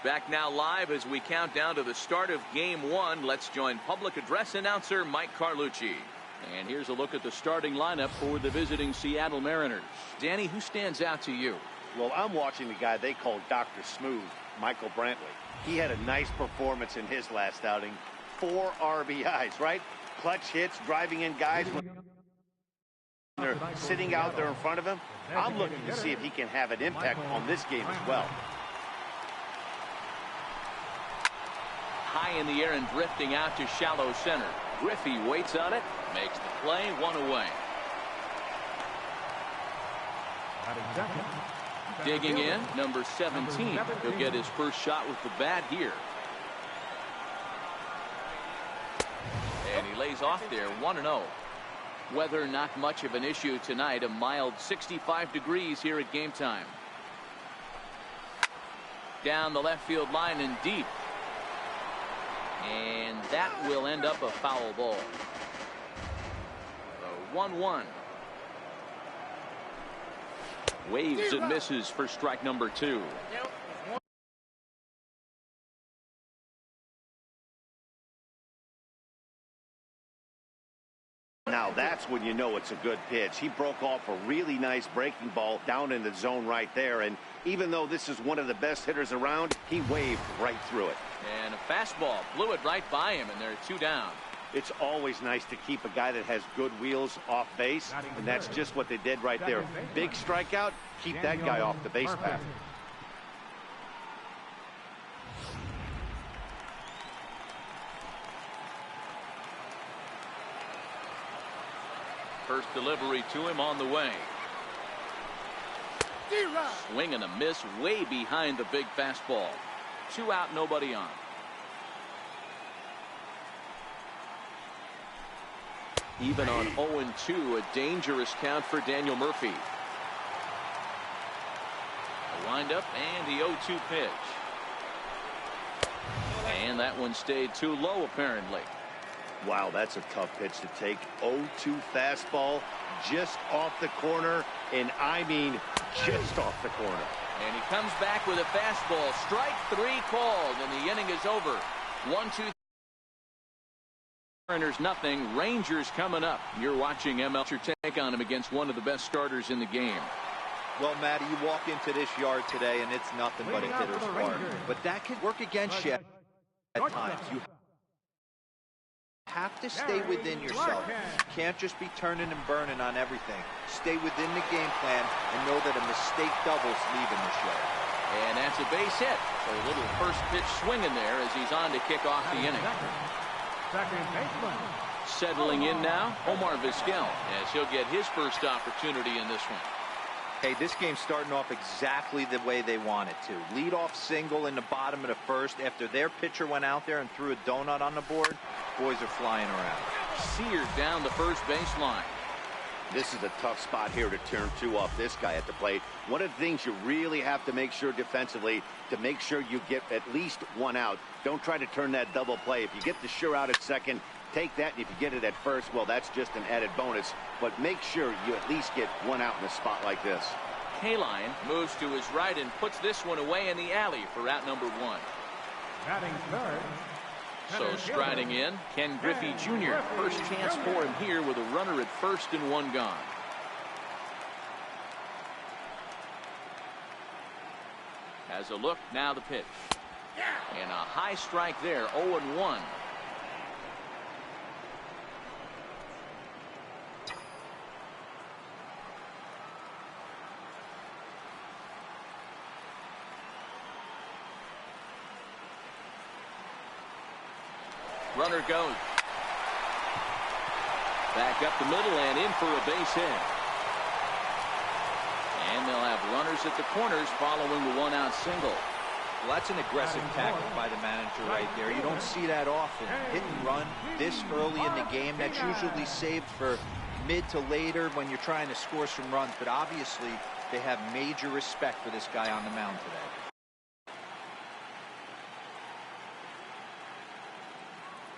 Back now live as we count down to the start of Game 1. Let's join public address announcer Mike Carlucci. And here's a look at the starting lineup for the visiting Seattle Mariners. Danny, who stands out to you? Well, I'm watching the guy they call Dr. Smooth, Michael Brantley. He had a nice performance in his last outing. 4 RBIs, right? Clutch hits, driving in guys when they're sitting out there in front of him. I'm looking to see if he can have an impact on this game as well. High in the air and drifting out to shallow center. Griffey waits on it, makes the play, 1 away. Digging in, number 17. He'll get his first shot with the bat here. And he lays off there, 1-0. Weather not much of an issue tonight. A mild 65 degrees here at game time. Down the left field line and deep. And that will end up a foul ball. The 1-1. Waves and misses for strike number 2. Now that's when you know it's a good pitch. He broke off a really nice breaking ball down in the zone right there. And even though this is one of the best hitters around, he waved right through it. And a fastball blew it right by him, and they're 2 down. It's always nice to keep a guy that has good wheels off base, and that's just what they did right there. Big strikeout, keep that guy off the base path. First delivery to him on the way. Swing and a miss way behind the big fastball. 2 out, nobody on. Even on 0-2, a dangerous count for Daniel Murphy. A windup and the 0-2 pitch. And that one stayed too low apparently. Wow, that's a tough pitch to take. 0-2 fastball just off the corner, and I mean just off the corner. And he comes back with a fastball. Strike 3 called, and the inning is over. 1-2. Mariners nothing. Rangers coming up. You're watching ML. Your take on him against one of the best starters in the game. Well, Matty, you walk into this yard today, and it's nothing but a hitter's park. But that could work against you at times. You have to stay within yourself. You can't just be turning and burning on everything. Stay within the game plan and know that a mistake doubles leaving the show. And that's a base hit. So a little first pitch swinging there as he's on to kick off the inning. Settling in now, Omar Vizquel, as he'll get his first opportunity in this one. Hey, this game's starting off exactly the way they want it to. Lead off single in the bottom of the first after their pitcher went out there and threw a donut on the board. Boys are flying around. Seared down the first baseline. This is a tough spot here to turn 2 off this guy at the plate. One of the things you really have to make sure defensively to make sure you get at least 1 out. Don't try to turn that double play. If you get the sure out at second, take that. And if you get it at first, well, that's just an added bonus. But make sure you at least get 1 out in a spot like this. Kaline moves to his right and puts this one away in the alley for out number 1. Batting third. So striding in, Ken Griffey Jr. First chance for him here with a runner at first and 1 gone. Has a look, now the pitch. And a high strike there, 0-1. Runner goes. Back up the middle and in for a base hit. And they'll have runners at the corners following the 1-out single. Well, that's an aggressive tactic by the manager right there. You don't see that often. Hit and run this early in the game. That's usually saved for mid to later when you're trying to score some runs. But obviously, they have major respect for this guy on the mound today.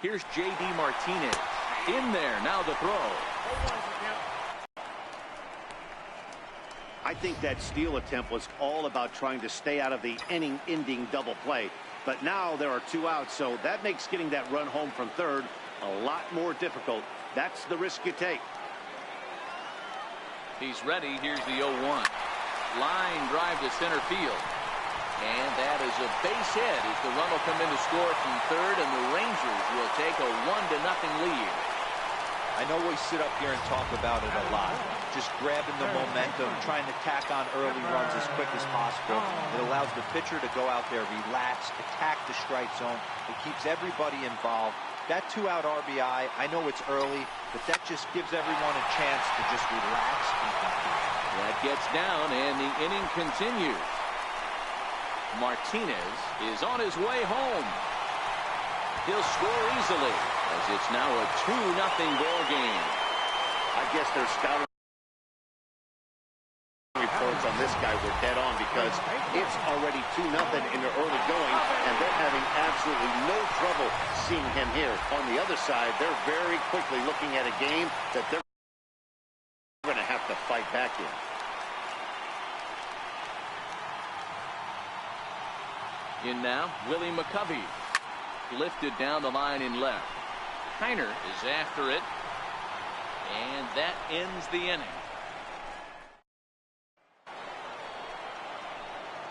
Here's J.D. Martinez. In there, now the throw. I think that steal attempt was all about trying to stay out of the inning-ending double play. But now there are 2 outs, so that makes getting that run home from third a lot more difficult. That's the risk you take. He's ready. Here's the 0-1. Line drive to center field. And that is a base hit as the run will come in to score from third, and the Rangers will take a 1-0 lead. I know we sit up here and talk about it a lot. Just grabbing the momentum, trying to tack on early runs as quick as possible. It allows the pitcher to go out there, relax, attack the strike zone. It keeps everybody involved. That 2-out RBI, I know it's early, but that just gives everyone a chance to just relax and compete. That gets down, and the inning continues. Martinez is on his way home. He'll score easily, as it's now a 2-0 ball game. I guess their scouting reports on this guy were dead on, because it's already 2-0 in the early going, and they're having absolutely no trouble seeing him here. On the other side, they're very quickly looking at a game that they're going to have to fight back in. In now, Willie McCovey. Lifted down the line in left. Kiner is after it. And that ends the inning.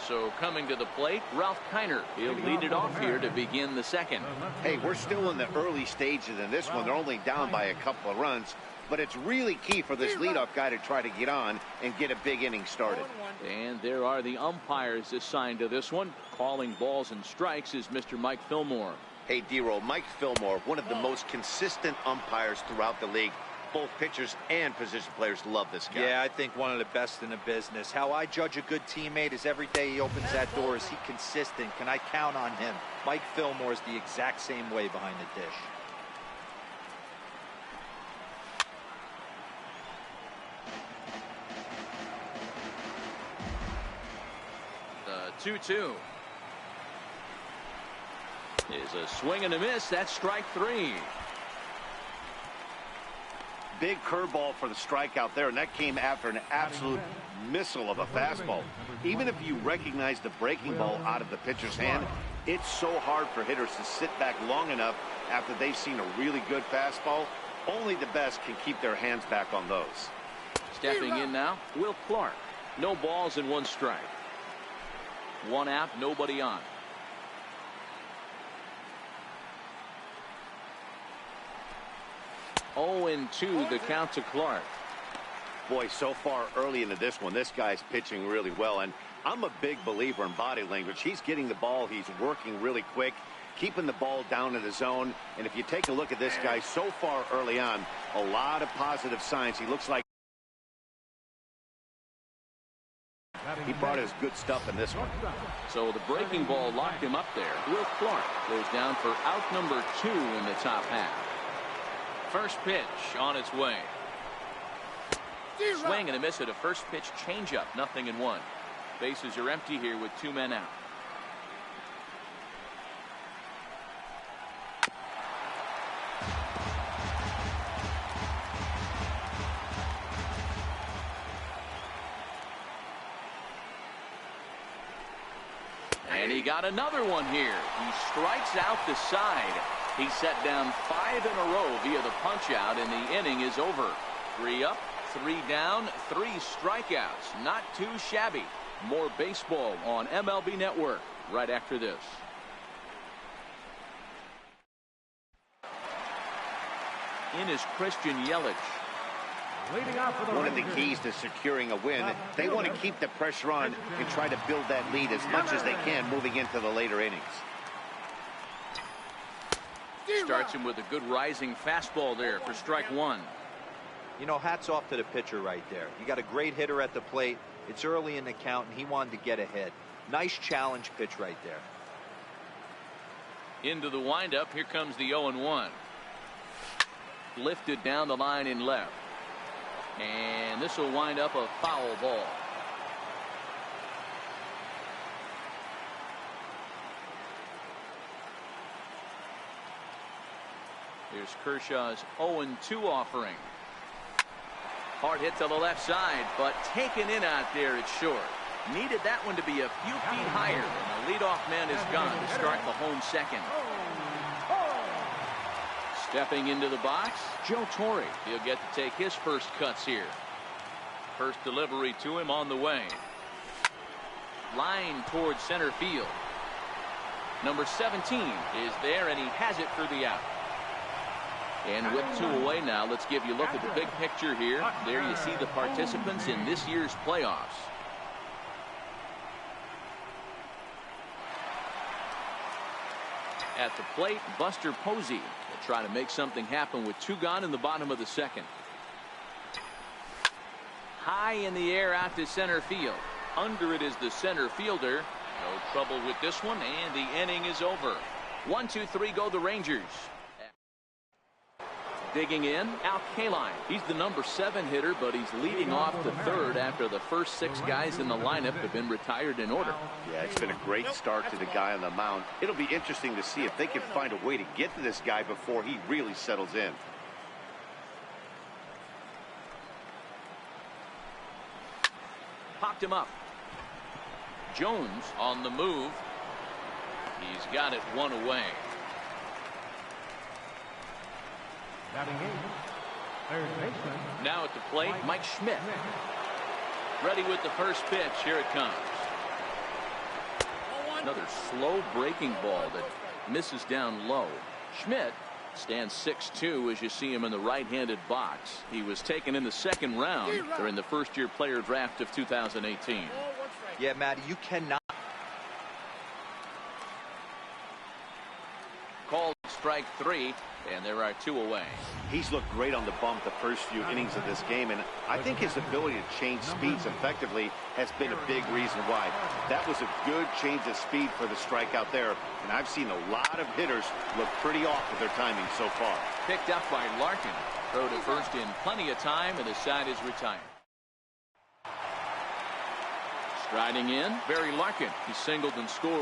So coming to the plate, Ralph Kiner. He'll lead it off here to begin the second. Hey, we're still in the early stages in this one. They're only down by a couple of runs. But it's really key for this leadoff guy to try to get on and get a big inning started. And there are the umpires assigned to this one. Calling balls and strikes is Mr. Mike Fillmore. Hey, D-Roll, Mike Fillmore, one of the most consistent umpires throughout the league. Both pitchers and position players love this guy. Yeah, I think one of the best in the business. How I judge a good teammate is every day he opens that door, is he consistent? Can I count on him? Mike Fillmore is the exact same way behind the dish. The 2-2 is a swing and a miss. That's strike 3. Big curveball for the strikeout there, and that came after an absolute missile of a fastball. Even if you recognize the breaking ball out of the pitcher's hand, it's so hard for hitters to sit back long enough after they've seen a really good fastball. Only the best can keep their hands back on those. Stepping in now, Will Clark. No balls and 1 strike. 1 out, nobody on. Oh, and 2 the count to Clark. Boy, so far early into this one, this guy's pitching really well, and I'm a big believer in body language. He's getting the ball, he's working really quick, keeping the ball down in the zone. And if you take a look at this guy so far early on, a lot of positive signs. He looks like he brought his good stuff in this one. So the breaking ball locked him up there. Will Clark goes down for out number 2 in the top half. First pitch on its way. Swing and a miss at a first pitch changeup. 0-1. Bases are empty here with 2 men out. And he got another one here. He strikes out the side. He set down 5 in a row via the punch out, and the inning is over. 3 up, 3 down, 3 strikeouts. Not too shabby. More baseball on MLB Network right after this. In is Christian Yelich. One of the keys to securing a win, they want to keep the pressure on and try to build that lead as much as they can moving into the later innings. Starts him with a good rising fastball there for strike 1. You know, hats off to the pitcher right there. You got a great hitter at the plate. It's early in the count, and he wanted to get ahead. Nice challenge pitch right there. Into the windup. Here comes the 0-1. Lifted down the line in left. And this will wind up a foul ball. Here's Kershaw's 0-2 offering. Hard hit to the left side, but taken in out there, it's short. Needed that one to be a few feet higher, and the leadoff man is gone to start the home second. Stepping into the box, Joe Torre. He'll get to take his first cuts here. First delivery to him on the way. Line towards center field. Number 17 is there, and he has it for the out. And with 2 away now, let's give you a look at the big picture here. There you see the participants in this year's playoffs. At the plate, Buster Posey will try to make something happen with 2 gone in the bottom of the second. High in the air out to center field. Under it is the center fielder. No trouble with this one, and the inning is over. 1, 2, 3 go the Rangers. Digging in, Al Kaline. He's the number 7 hitter, but he's leading off the third after the first 6 guys in the lineup have been retired in order. Yeah, it's been a great start to the guy on the mound. It'll be interesting to see if they can find a way to get to this guy before he really settles in. Popped him up. Jones on the move. He's got it 1 away. Batting 8, third baseman. Now at the plate, Mike Schmidt. Ready with the first pitch. Here it comes. Another slow breaking ball that misses down low. Schmidt stands 6'2" as you see him in the right-handed box. He was taken in the second round during the first-year player draft of 2018. Yeah, Matty, you cannot. Called strike 3, and there are 2 away. He's looked great on the bump the first few innings of this game, and I think his ability to change speeds effectively has been a big reason why. That was a good change of speed for the strikeout there, and I've seen a lot of hitters look pretty off with their timing so far. Picked up by Larkin. Throw to first in plenty of time, and the side is retired. Striding in, Barry Larkin. He singled and scored